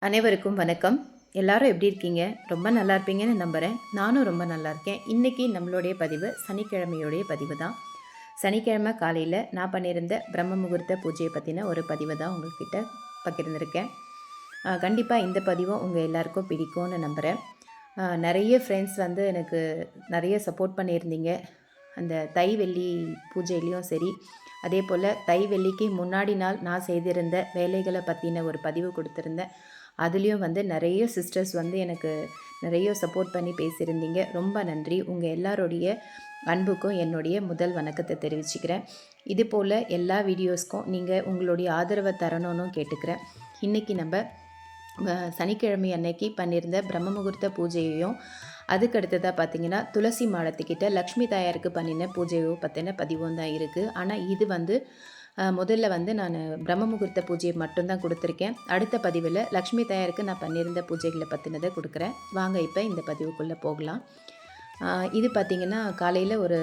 அனைவருக்கும் வணக்கம். எல்லாரும் எப்படி இருக்கீங்க? ரொம்ப நல்லா இருப்பீங்கன்னு நம்புறேன். நானும் ரொம்ப நல்லா இருக்கேன். இன்னைக்கு நம்மளுடைய பதிவு சனிக்கிழமையுடைய பதிவு தான். சனிக்கிழமை காலையில நான் பண்ணியிருந்த பிரம்ம முகூர்த்த பூஜையை பற்றின ஒரு பதிவை தான் உங்கள்கிட்ட பகிர்ந்திருக்கேன். கண்டிப்பா இந்த பதிவும் உங்க எல்லாருக்கும் பிடிக்கும்னு நம்புறேன். நெறைய ஃப்ரெண்ட்ஸ் வந்து எனக்கு நெறைய சப்போர்ட் பண்ணியிருந்தீங்க. அந்த தை, வெள்ளி பூஜையிலயும் சரி, அதேபோல தை, வெள்ளிக்கு முன்னாடி நாள் நான் செய்திருந்த வேலைகள பத்தின ஒரு பதிவு குடுத்திருந்தேன். அதுலேயும் வந்து நிறைய சிஸ்டர்ஸ் வந்து எனக்கு நிறைய சப்போர்ட் பண்ணி பேசியிருந்தீங்க. ரொம்ப நன்றி. உங்கள் எல்லாருடைய அன்புக்கும் என்னுடைய முதல் வணக்கத்தை தெரிவிச்சுக்கிறேன். இது போல் எல்லா வீடியோஸ்க்கும் நீங்கள் உங்களுடைய ஆதரவை தரணும்னு கேட்டுக்கிறேன். இன்றைக்கி நம்ம சனிக்கிழமை அன்னைக்கு பண்ணியிருந்த பிரம்ம முகூர்த்த பூஜையையும் அதுக்கு அடுத்ததாக பார்த்தீங்கன்னா துளசி மாடத்துக்கிட்ட லக்ஷ்மி தாயாருக்கு பண்ணின பூஜையோ பற்றின பதிவும் தான் இருக்குது. ஆனால் இது வந்து முதல்ல வந்து நான் பிரம்ம முகூர்த்த பூஜையை மட்டும்தான் கொடுத்துருக்கேன். அடுத்த பதிவில் லக்ஷ்மி தாயாருக்கு நான் பண்ணியிருந்த பூஜைகளை பற்றினதை கொடுக்குறேன். வாங்க இப்போ இந்த பதிவுக்குள்ளே போகலாம். இது பார்த்திங்கன்னா காலையில் ஒரு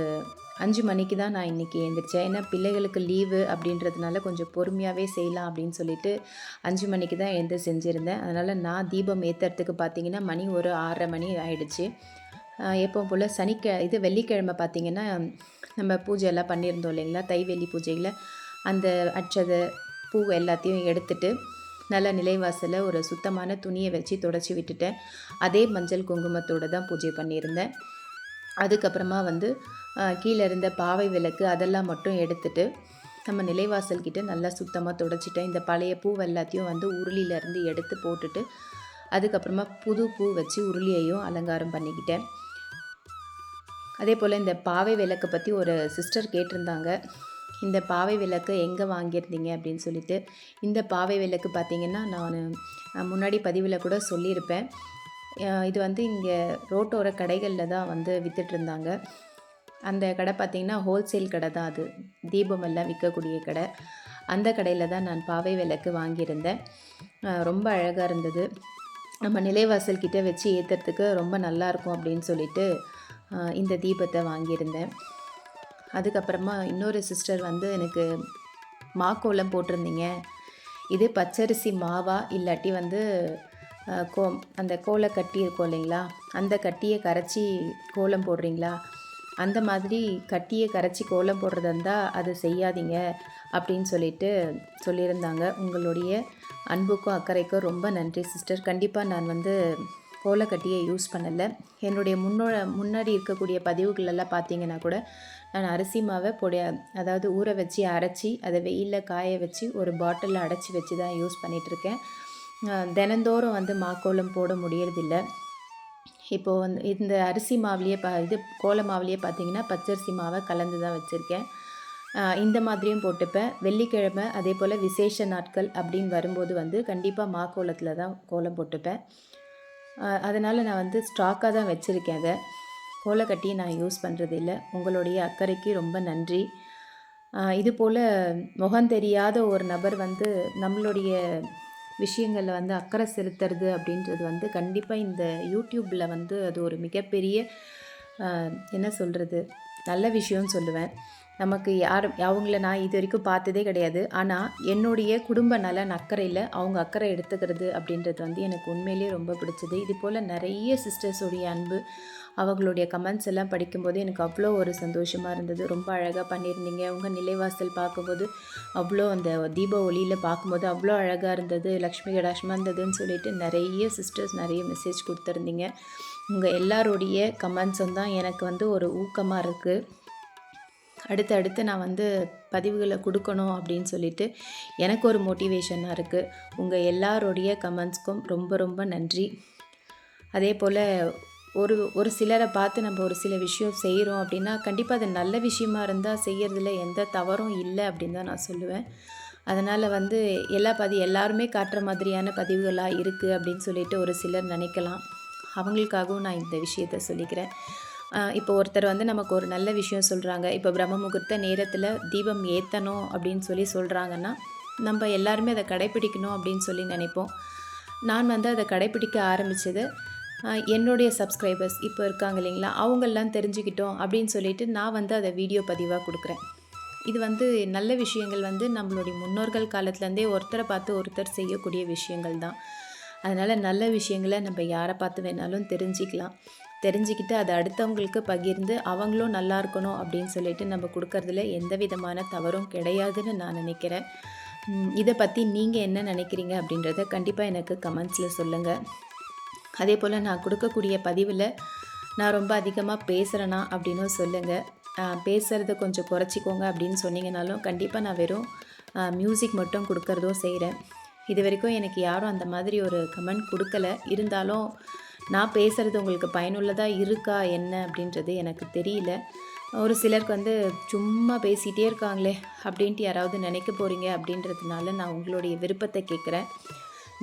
5 மணிக்கு தான் நான் இன்றைக்கி எழுந்திரிச்சேன். ஏன்னா பிள்ளைகளுக்கு லீவு அப்படின்றதுனால கொஞ்சம் பொறுமையாகவே செய்யலாம் அப்படின்னு சொல்லிட்டு 5 மணிக்கு தான் எழுந்து செஞ்சுருந்தேன். அதனால் நான் தீபம் ஏற்றுறதுக்கு பார்த்திங்கன்னா மணி ஒரு 6:30 மணி ஆயிடுச்சு. எப்பவும் போல் வெள்ளிக்கிழமை பார்த்திங்கன்னா நம்ம பூஜை எல்லாம் பண்ணியிருந்தோம் இல்லைங்களா, தை வெள்ளி பூஜையில் அந்த அட்சதை பூ எல்லாத்தையும் எடுத்துட்டு நல்லா நிலைவாசலில் ஒரு சுத்தமான துணியை வச்சு தொடச்சி விட்டுட்டேன். அதே மஞ்சள் குங்குமத்தோடு தான் பூஜை பண்ணியிருந்தேன். அதுக்கப்புறமா வந்து கீழே இருந்த பாவை விளக்கு அதெல்லாம் மட்டும் எடுத்துட்டு நம்ம நிலைவாசல் கிட்ட நல்லா சுத்தமாக தொடச்சிட்டேன். இந்த பழைய பூ எல்லாத்தையும் வந்து உருளியிலேருந்து எடுத்து போட்டுட்டு அதுக்கப்புறமா புது பூ வச்சு உருளியையும் அலங்காரம் பண்ணிக்கிட்டேன். அதே போல் இந்த பாவை விளக்கை பற்றி ஒரு சிஸ்டர் கேட்டிருந்தாங்க. இந்த பாவை விளக்கு எங்கே வாங்கியிருந்தீங்க அப்படின்னு சொல்லிட்டு. இந்த பாவை விளக்கு பார்த்திங்கன்னா நான் முன்னாடி பதிவில் கூட சொல்லியிருப்பேன். இது வந்து இங்கே ரோட்டோர கடைகளில் தான் வந்து விற்றுட்ருந்தாங்க. அந்த கடை பார்த்திங்கன்னா ஹோல்சேல் கடை தான், அது தீபமெல்லாம் விற்கக்கூடிய கடை. அந்த கடையில் தான் நான் பாவை விளக்கு வாங்கியிருந்தேன். ரொம்ப அழகாக இருந்தது. நம்ம நிலைவாசல் கிட்டே வச்சு ஏற்றுறதுக்கு ரொம்ப நல்லாயிருக்கும் அப்படின்னு சொல்லிட்டு இந்த தீபத்தை வாங்கியிருந்தேன். அதுக்கப்புறமா இன்னொரு சிஸ்டர் வந்து எனக்கு மாக்கோலம் போட்டிருந்தீங்க. இது பச்சரிசி மாவா இல்லாட்டி வந்து அந்த கோலை கட்டி இருக்கும் இல்லைங்களா, அந்த கட்டியை கரைச்சி கோலம் போடுறீங்களா, அந்த மாதிரி கட்டியை கரைச்சி கோலம் போடுறதா இருந்தால் அது செய்யாதீங்க அப்படின்னு சொல்லியிருந்தாங்க. உங்களுடைய அன்புக்கும் அக்கறைக்கும் ரொம்ப நன்றி சிஸ்டர். கண்டிப்பாக நான் வந்து கோலக்கட்டியை யூஸ் பண்ணலை. என்னுடைய முன்னாடி இருக்கக்கூடிய பதிவுகளெல்லாம் பார்த்தீங்கன்னா கூட நான் அரிசி மாவை அதாவது ஊற வச்சு அரைச்சி அதை வெயிலில் காய வச்சு ஒரு பாட்டிலில் அடைச்சி வச்சு தான் யூஸ் பண்ணிகிட்ருக்கேன். தினந்தோறும் வந்து மாக்கோலம் போட முடியறதில்ல. இப்போது வந்து இந்த அரிசி மாவுலேயே கோல மாவுலேயே பார்த்திங்கன்னா பச்சரிசி மாவை கலந்து தான் வச்சுருக்கேன். இந்த மாதிரியும் போட்டுப்பேன். வெள்ளிக்கிழமை அதே போல் விசேஷ நாட்கள் அப்படின்னு வரும்போது வந்து கண்டிப்பாக மாக்கோலத்தில் தான் கோலம் போட்டுப்பேன். அதனால் நான் வந்து ஸ்டாக்காக தான் வச்சுருக்கேன். அதை கோலக்கட்டி நான் யூஸ் பண்ணுறது இல்லை. உங்களுடைய அக்கறைக்கு ரொம்ப நன்றி. இது போல் முகம் தெரியாத ஒரு நபர் வந்து நம்மளுடைய விஷயங்களில் வந்து அக்கறை செலுத்துறது அப்படின்றது வந்து கண்டிப்பாக இந்த யூடியூப்பில் வந்து அது ஒரு மிகப்பெரிய என்ன சொல்கிறது, நல்ல விஷயம்னு சொல்லுவேன். நமக்கு அவங்கள நான் இது வரைக்கும் பார்த்ததே கிடையாது. ஆனால் என்னுடைய குடும்ப நலன் அக்கறையில் அவங்க அக்கறை எடுத்துக்கிறது அப்படின்றது வந்து எனக்கு உண்மையிலேயே ரொம்ப பிடிச்சது. இது போல் நிறைய சிஸ்டர்ஸோடைய அன்பு, அவங்களுடைய கமெண்ட்ஸ் எல்லாம் படிக்கும்போது எனக்கு அவ்வளோ ஒரு சந்தோஷமாக இருந்தது. ரொம்ப அழகாக பண்ணியிருந்தீங்க. உங்கள் நிலைவாசல் பார்க்கும்போது அவ்வளோ அந்த தீப ஒளியில் பார்க்கும்போது அவ்வளோ அழகாக இருந்தது, லக்ஷ்மி கடாட்சமாக இருந்ததுன்னு சொல்லிட்டு நிறைய சிஸ்டர்ஸ் நிறைய மெசேஜ் கொடுத்துருந்தீங்க. உங்கள் எல்லாருடைய கமெண்ட்ஸும் தான் எனக்கு வந்து ஒரு ஊக்கமாக இருக்குது. அடுத்து நான் வந்து பதிவுகளை கொடுக்கணும் அப்படின்னு சொல்லிட்டு எனக்கு ஒரு மோட்டிவேஷனாக இருக்குது. உங்கள் எல்லாருடைய கமெண்ட்ஸ்க்கும் ரொம்ப ரொம்ப நன்றி. அதே போல் ஒரு சிலரை பார்த்து நம்ம ஒரு சில விஷயம் செய்கிறோம் அப்படின்னா கண்டிப்பாக அது நல்ல விஷயமா இருந்தால் செய்கிறதுல எந்த தவறும் இல்லை அப்படின்னு தான் நான் சொல்லுவேன். அதனால் வந்து எல்லாருமே காட்டுற மாதிரியான பதிவுகளாக இருக்குது அப்படின்னு சொல்லிட்டு ஒரு சிலர் நினைக்கலாம். அவங்களுக்காகவும் நான் இந்த விஷயத்தை சொல்லிக்கிறேன். இப்போ ஒருத்தர் வந்து நமக்கு ஒரு நல்ல விஷயம் சொல்கிறாங்க. இப்போ பிரம்ம முகூர்த்த நேரத்தில் தீபம் ஏற்றணும் அப்படின்னு சொல்கிறாங்கன்னா நம்ம எல்லாருமே அதை கடைப்பிடிக்கணும் அப்படின்னு சொல்லி நினைப்போம். நான் வந்து அதை கடைப்பிடிக்க ஆரம்பித்தது என்னுடைய சப்ஸ்கிரைபர்ஸ் இப்போ இருக்காங்க இல்லைங்களா, அவங்கெல்லாம் தெரிஞ்சுக்கிட்டோம் அப்படின்னு சொல்லிட்டு நான் வந்து அதை வீடியோ பதிவாக கொடுக்குறேன். இது வந்து நல்ல விஷயங்கள் வந்து நம்மளுடைய முன்னோர்கள் காலத்துலேருந்தே ஒருத்தரை பார்த்து ஒருத்தர் செய்யக்கூடிய விஷயங்கள் தான். அதனால் நல்ல விஷயங்களை நம்ம யாரை பார்த்து வேணாலும் தெரிஞ்சிக்கலாம். தெரிஞ்சுக்கிட்டு அதை அடுத்தவங்களுக்கு பகிர்ந்து அவங்களும் நல்லா இருக்கணும் அப்படின்னு சொல்லிட்டு நம்ம கொடுக்கறதுல எந்த விதமான தவறும் கிடையாதுன்னு நான் நினைக்கிறேன். இதை பற்றி நீங்கள் என்ன நினைக்கிறீங்க அப்படின்றத கண்டிப்பாக எனக்கு கமெண்ட்ஸில் சொல்லுங்கள். அதே போல் நான் கொடுக்கக்கூடிய பதிவில் நான் ரொம்ப அதிகமாக பேசுகிறேனா அப்படின்னும் சொல்லுங்கள். பேசுகிறத கொஞ்சம் குறைச்சிக்கோங்க அப்படின்னு சொன்னீங்கனாலும் கண்டிப்பாக நான் வெறும் மியூசிக் மட்டும் கொடுக்கறதும் செய்கிறேன். இது வரைக்கும் எனக்கு யாரும் அந்த மாதிரி ஒரு கமெண்ட் கொடுக்கல. இருந்தாலும் நான் பேசுகிறது உங்களுக்கு பயனுள்ளதாக இருக்கா என்ன அப்படின்றது எனக்கு தெரியல. ஒரு சிலருக்கு வந்து சும்மா பேசிகிட்டே இருக்காங்களே அப்படின்ட்டு யாராவது நினைக்க போகிறீங்க அப்படின்றதுனால நான் உங்களுடைய விருப்பத்தை கேட்குறேன்.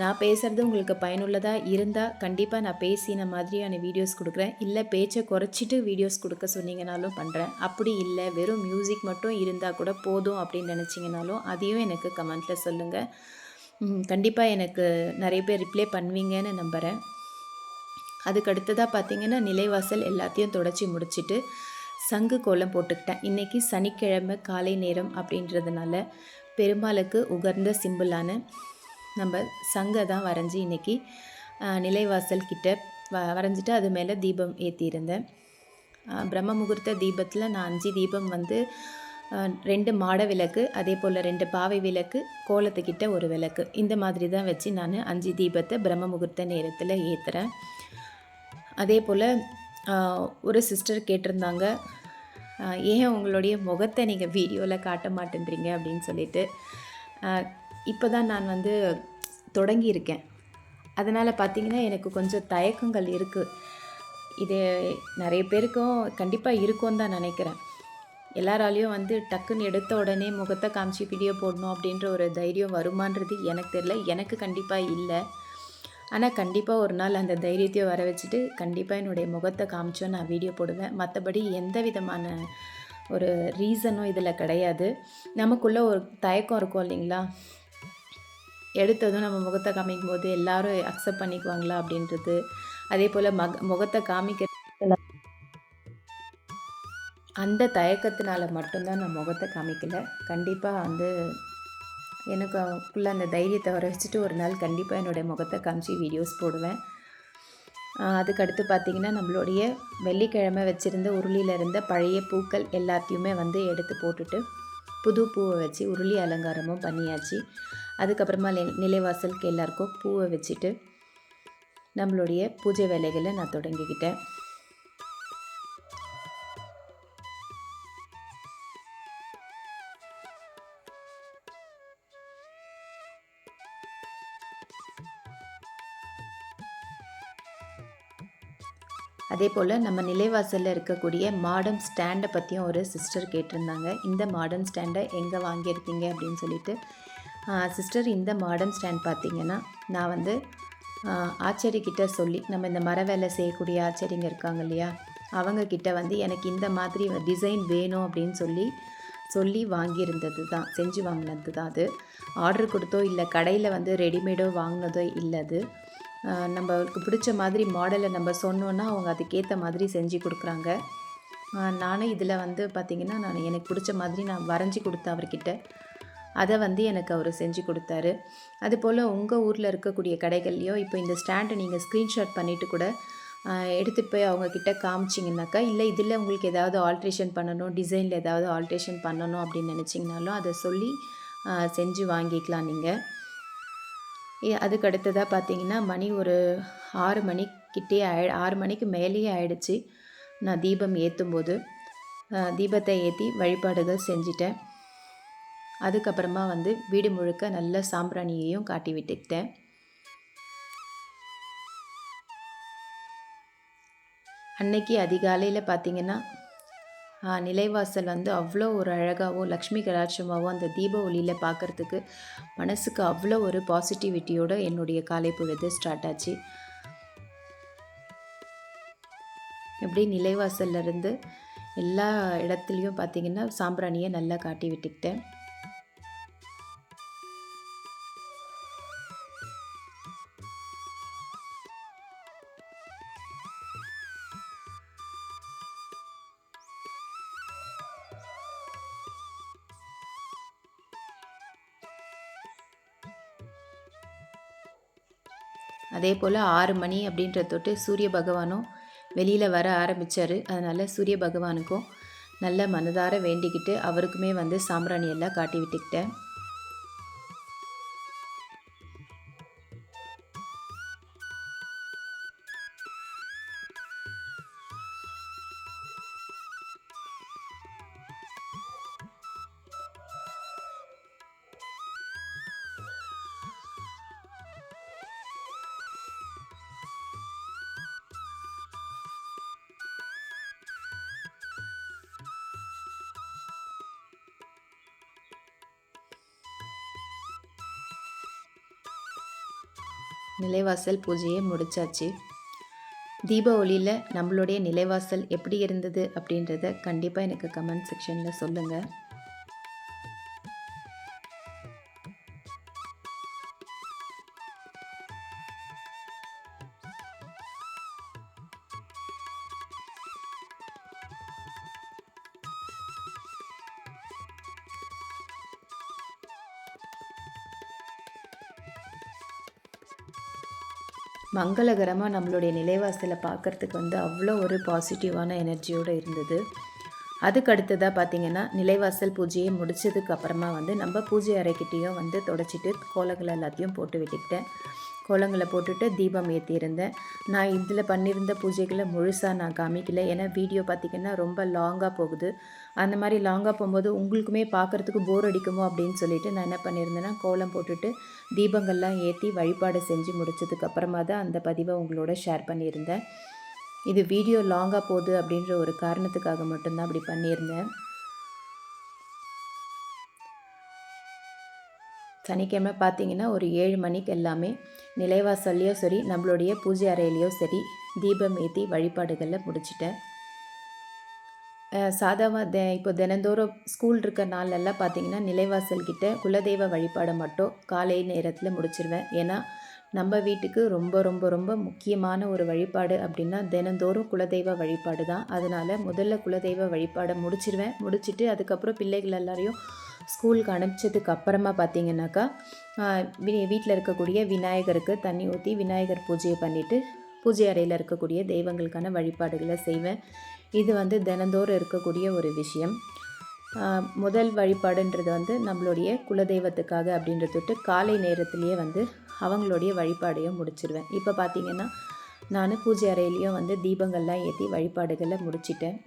நான் பேசுகிறது உங்களுக்கு பயனுள்ளதாக இருந்தால் கண்டிப்பாக நான் பேசின மாதிரியான வீடியோஸ் கொடுக்குறேன். இல்லை பேச்சை குறைச்சிட்டு வீடியோஸ் கொடுக்க சொன்னீங்கனாலும் பண்ணுறேன். அப்படி இல்லை வெறும் மியூசிக் மட்டும் இருந்தால் கூட போதும் அப்படின்னு நினச்சிங்கனாலும் அதையும் எனக்கு கமெண்ட்டில் சொல்லுங்கள். கண்டிப்பாக எனக்கு நிறைய பேர் ரிப்ளை பண்ணுவீங்கன்னு நம்புகிறேன். அதுக்கு அடுத்ததாக பார்த்திங்கன்னா நிலைவாசல் எல்லாத்தையும் தொடச்சி முடிச்சுட்டு சங்கு கோலம் போட்டுக்கிட்டேன். இன்றைக்கி சனிக்கிழமை காலை நேரம் அப்படின்றதுனால பெருமாளுக்கு உகர்ந்த சிம்பிளான நம்ம சங்கை தான் வரைஞ்சி இன்றைக்கி நிலைவாசல் கிட்ட வரைஞ்சிட்டு அது மேலே தீபம் ஏற்றியிருந்தேன். பிரம்ம முகூர்த்த தீபத்தில் நான் 5 தீபம் வந்து 2 மாட விளக்கு, அதே போல் 2 பாவை விளக்கு, கோலத்துக்கிட்ட ஒரு விளக்கு, இந்த மாதிரி தான் வச்சு நான் 5 தீபத்தை பிரம்ம முகூர்த்த நேரத்தில் ஏற்றுறேன். அதே போல் ஒரு சிஸ்டர் கேட்டிருந்தாங்க, ஏன் உங்களுடைய முகத்தை நீங்கள் வீடியோவில் காட்ட மாட்டேன்றீங்க அப்படின்னு சொல்லிட்டு. இப்போ தான் நான் வந்து தொடங்கியிருக்கேன். அதனால் பார்த்திங்கன்னா எனக்கு கொஞ்சம் தயக்கங்கள் இருக்குது. இது நிறைய பேருக்கும் கண்டிப்பாக இருக்கும்னு தான் நினைக்கிறேன். எல்லாராலையும் வந்து டக்குன்னு எடுத்த உடனே முகத்தை காமிச்சு வீடியோ போடணும் அப்படின்ற ஒரு தைரியம் வருமானது எனக்கு தெரியல. எனக்கு கண்டிப்பாக இல்லை. ஆனால் கண்டிப்பாக ஒரு நாள் அந்த தைரியத்தையும் வர வச்சுட்டு கண்டிப்பாக என்னுடைய முகத்தை காமிச்சோ நான் வீடியோ போடுவேன். மற்றபடி எந்த விதமான ஒரு ரீசனும் இதில் கிடையாது. நமக்குள்ளே ஒரு தயக்கம் இருக்கும் இல்லைங்களா, எடுத்ததும் நம்ம முகத்தை காமிக்கும் போது எல்லோரும் அக்செப்ட் பண்ணிக்குவாங்களா அப்படின்றது. அதே போல் முகத்தை காமிக்க அந்த தயக்கத்தினால மட்டும்தான் நான் முகத்தை காமிக்கலை. கண்டிப்பாக வந்து எனக்குள்ளே அந்த தைரியத்தை வர வச்சுட்டு ஒரு நாள் கண்டிப்பாக என்னுடைய முகத்தை காமிச்சு வீடியோஸ் போடுவேன். அதுக்கடுத்து பார்த்திங்கன்னா நம்மளுடைய வெள்ளிக்கிழமை வச்சுருந்த உருளியில் இருந்த பழைய பூக்கள் எல்லாத்தையுமே வந்து எடுத்து போட்டுட்டு புது பூவை வச்சு உருளி அலங்காரமும் பண்ணியாச்சு. அதுக்கப்புறமா நிலைவாசலுக்கு எல்லாருக்கும் பூவை வச்சுட்டு நம்மளுடைய பூஜை வேலைகளை நான் தொடங்கிக்கிட்டேன். அதே போல் நம்ம நிலைவாசலில் இருக்கக்கூடிய மாடம் ஸ்டாண்டை பற்றியும் ஒரு சிஸ்டர் கேட்டிருந்தாங்க. இந்த மாடம் ஸ்டாண்டை எங்கே வாங்கியிருக்கீங்க அப்படின்னு சொல்லிட்டு. சிஸ்டர், இந்த மாடம் ஸ்டாண்ட் பார்த்திங்கன்னா நான் வந்து ஆச்சரிக்கிட்ட சொல்லி, நம்ம இந்த மர வேலை செய்யக்கூடிய ஆச்சரிங்க இருக்காங்க இல்லையா, அவங்கக்கிட்ட வந்து எனக்கு இந்த மாதிரி டிசைன் வேணும் அப்படின்னு சொல்லி வாங்கியிருந்தது தான், செஞ்சு வாங்கினது தான். அது ஆர்டர் கொடுத்தோ இல்லை கடையில் வந்து ரெடிமேடோ வாங்கினதோ இல்லை. அது நம்மளுக்கு பிடிச்ச மாதிரி மாடலை நம்ம சொன்னோன்னா அவங்க அதுக்கேற்ற மாதிரி செஞ்சு கொடுக்குறாங்க. நானும் இதில் வந்து பார்த்திங்கன்னா எனக்கு பிடிச்ச மாதிரி நான் வரைஞ்சி கொடுத்தேன் அவர்கிட்ட. அதை வந்து எனக்கு அவர் செஞ்சு கொடுத்தாரு. அதுபோல் உங்கள் ஊரில் இருக்கக்கூடிய கடைகள்லையோ இப்போ இந்த ஸ்டாண்டை நீங்கள் ஸ்க்ரீன்ஷாட் பண்ணிவிட்டு கூட எடுத்துகிட்டு போய் அவங்கக்கிட்ட காமிச்சிங்கனாக்கா, இல்லை இதில் உங்களுக்கு ஏதாவது ஆல்ட்ரேஷன் பண்ணணும், டிசைனில் ஏதாவது ஆல்ட்ரேஷன் பண்ணணும் அப்படின்னு நினச்சிங்கனாலும் அதை சொல்லி செஞ்சு வாங்கிக்கலாம் நீங்கள். அதுக்கு அடுத்ததாக பார்த்திங்கன்னா மணி ஒரு 6 மணிக்கிட்டே 6 மணிக்கு மேலேயே ஆயிடுச்சு. நான் தீபம் ஏற்றும்போது தீபத்தை ஏற்றி வழிபாடுகள் செஞ்சிட்டேன். அதுக்கப்புறமா வந்து வீடு முழுக்க நல்ல சாம்பிராணியையும் காட்டி விட்டுக்கிட்டேன். அன்னைக்கு அதிகாலையில் பார்த்திங்கன்னா நிலைவாசல் வந்து அவ்வளோ ஒரு அழகாகவும் லக்ஷ்மி கடாட்சமாகவும் அந்த தீப ஒளியில் பார்க்குறதுக்கு மனசுக்கு அவ்வளோ ஒரு பாசிட்டிவிட்டியோடு என்னுடைய காலை பொழுது ஸ்டார்ட் ஆச்சு. எப்படி நிலைவாசல்லேருந்து எல்லா இடத்துலையும் பார்த்திங்கன்னா சாம்பிராணியை நல்லா காட்டி விட்டுக்கிட்டேன். அதே போல் 6 மணி அப்படின்ற தொட்டு சூரிய பகவானும் வெளியில் வர ஆரம்பித்தார். அதனால் சூரிய பகவானுக்கும் நல்ல மனதார வேண்டிக்கிட்டு அவருக்குமே வந்து சாம்பிராணி எல்லாம் காட்டி விட்டுக்கிட்டேன். நிலைவாசல் பூஜையை முடிச்சாச்சு. தீப ஒளியில் நம்மளுடைய நிலைவாசல் எப்படி இருந்தது அப்படின்றத கண்டிப்பாக எனக்கு கமெண்ட் செக்ஷனில் சொல்லுங்கள். மங்களகரமாக நம்மளுடைய நிலைவாசலை பார்க்குறதுக்கு வந்து அவ்வளோ ஒரு பாசிட்டிவான எனர்ஜியோடு இருந்தது. அதுக்கு அடுத்ததாக பார்த்திங்கன்னா நிலைவாசல் பூஜையை முடித்ததுக்கு அப்புறமா வந்து நம்ம பூஜை அறைக்கிட்டேயும் வந்து தொடச்சிட்டு கோலங்கள் எல்லாத்தையும் போட்டு விட்டுக்கிட்டேன். கோலங்களை போட்டுட்டு தீபம் ஏற்றியிருந்தேன். நான் இதில் பண்ணியிருந்த பூஜைகளை முழுசாக நான் காமிக்கல. ஏன்னா வீடியோ பார்த்திங்கன்னா ரொம்ப லாங்காக போகுது. அந்த மாதிரி லாங்காக போகும்போது உங்களுக்குமே பார்க்குறதுக்கு போர் அடிக்குமோ அப்படின்னு சொல்லிட்டு நான் என்ன பண்ணியிருந்தேன்னா கோலம் போட்டுட்டு தீபங்கள்லாம் ஏற்றி வழிபாடு செஞ்சு முடிச்சதுக்கப்புறமா தான் அந்த பதிவை உங்களோட ஷேர் பண்ணியிருந்தேன். இது வீடியோ லாங்காக போகுது அப்படின்ற ஒரு காரணத்துக்காக மட்டும்தான் அப்படி பண்ணியிருந்தேன். சனிக்கிழமை பார்த்திங்கன்னா ஒரு 7 மணிக்கு எல்லாமே நிலைவாசல்லையோ சரி நம்மளுடைய பூஜை அறையிலையோ சரி தீபம் ஏற்றி வழிபாடுகளில் முடிச்சிட்டேன். சாதாவாக இப்போ தினந்தோறும் ஸ்கூல் இருக்க நாளெல்லாம் பார்த்திங்கன்னா நிலைவாசல்கிட்ட குலதெய்வ வழிபாடை மட்டும் காலை நேரத்தில் முடிச்சிருவேன். ஏன்னா நம்ம வீட்டுக்கு ரொம்ப ரொம்ப ரொம்ப முக்கியமான ஒரு வழிபாடு அப்படின்னா தினந்தோறும் குலதெய்வ வழிபாடு தான். அதனால் முதல்ல குலதெய்வ வழிபாடை முடிச்சுட்டு அதுக்கப்புறம் பிள்ளைகள் எல்லாரையும் ஸ்கூலுக்கு அனுப்பிச்சதுக்கு அப்புறமா பார்த்திங்கனாக்கா வீட்டில் இருக்கக்கூடிய விநாயகருக்கு தண்ணி ஊற்றி விநாயகர் பூஜையை பண்ணிவிட்டு பூஜை அறையில் இருக்கக்கூடிய தெய்வங்களுக்கான வழிபாடுகளை செய்வேன். இது வந்து தினந்தோறும் இருக்கக்கூடிய ஒரு விஷயம். முதல் வழிபாடுன்றது வந்து நம்மளுடைய குலதெய்வத்துக்காக அப்படின்றதுட்டு காலை நேரத்துலேயே வந்து அவங்களுடைய வழிபாடையும் முடிச்சிடுவேன். இப்போ பார்த்திங்கன்னா நான் பூஜை அறையிலையும் வந்து தீபங்கள்லாம் ஏற்றி வழிபாடுகளை முடிச்சிட்டேன்.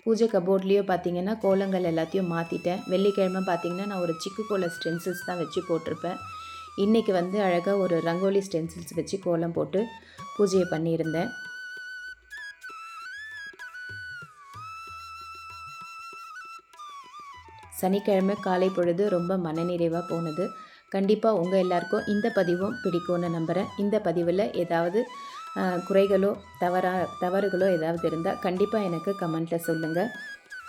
பூஜை கபோர்ட்லேயும் பார்த்திங்கன்னா கோலங்கள் எல்லாத்தையும் மாற்றிட்டேன். வெள்ளிக்கிழமை பார்த்திங்கன்னா நான் ஒரு சிக்கு கோல ஸ்டென்சில்ஸ் தான் வச்சு போட்டிருப்பேன். இன்றைக்கி வந்து அழகாக ஒரு ரங்கோலி ஸ்டென்சில்ஸ் வச்சு கோலம் போட்டு பூஜையை பண்ணியிருந்தேன். சனிக்கிழமை காலை பொழுது ரொம்ப மனநிறைவாக போனது. கண்டிப்பாக உங்கள் எல்லாருக்கும் இந்த பதிவும் பிடிக்கும்னு நம்புகிறேன். இந்த பதிவில் ஏதாவது குறைகளோ தவறுகளோ ஏதாவது இருந்தால் கண்டிப்பாக எனக்கு கமெண்ட்டில் சொல்லுங்கள்.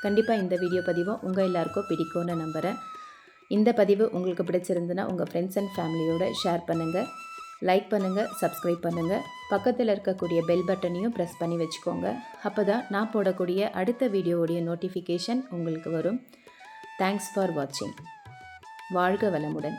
கண்டிப்பாக இந்த வீடியோ பதிவும் உங்கள் எல்லாருக்கும் பிடிக்கும்னு நம்புகிறேன். இந்த பதிவு உங்களுக்கு பிடிச்சிருந்துன்னா உங்கள் ஃப்ரெண்ட்ஸ் அண்ட் ஃபேமிலியோடு ஷேர் பண்ணுங்கள், லைக் பண்ணுங்கள், சப்ஸ்கிரைப் பண்ணுங்கள். பக்கத்தில் இருக்கக்கூடிய பெல் பட்டனையும் ப்ரெஸ் பண்ணி வச்சுக்கோங்க. அப்போ தான் நான் போடக்கூடிய அடுத்த வீடியோவுடைய நோட்டிஃபிகேஷன் உங்களுக்கு வரும். தேங்க்ஸ் ஃபார் வாட்சிங். வாழ்க வளமுடன்.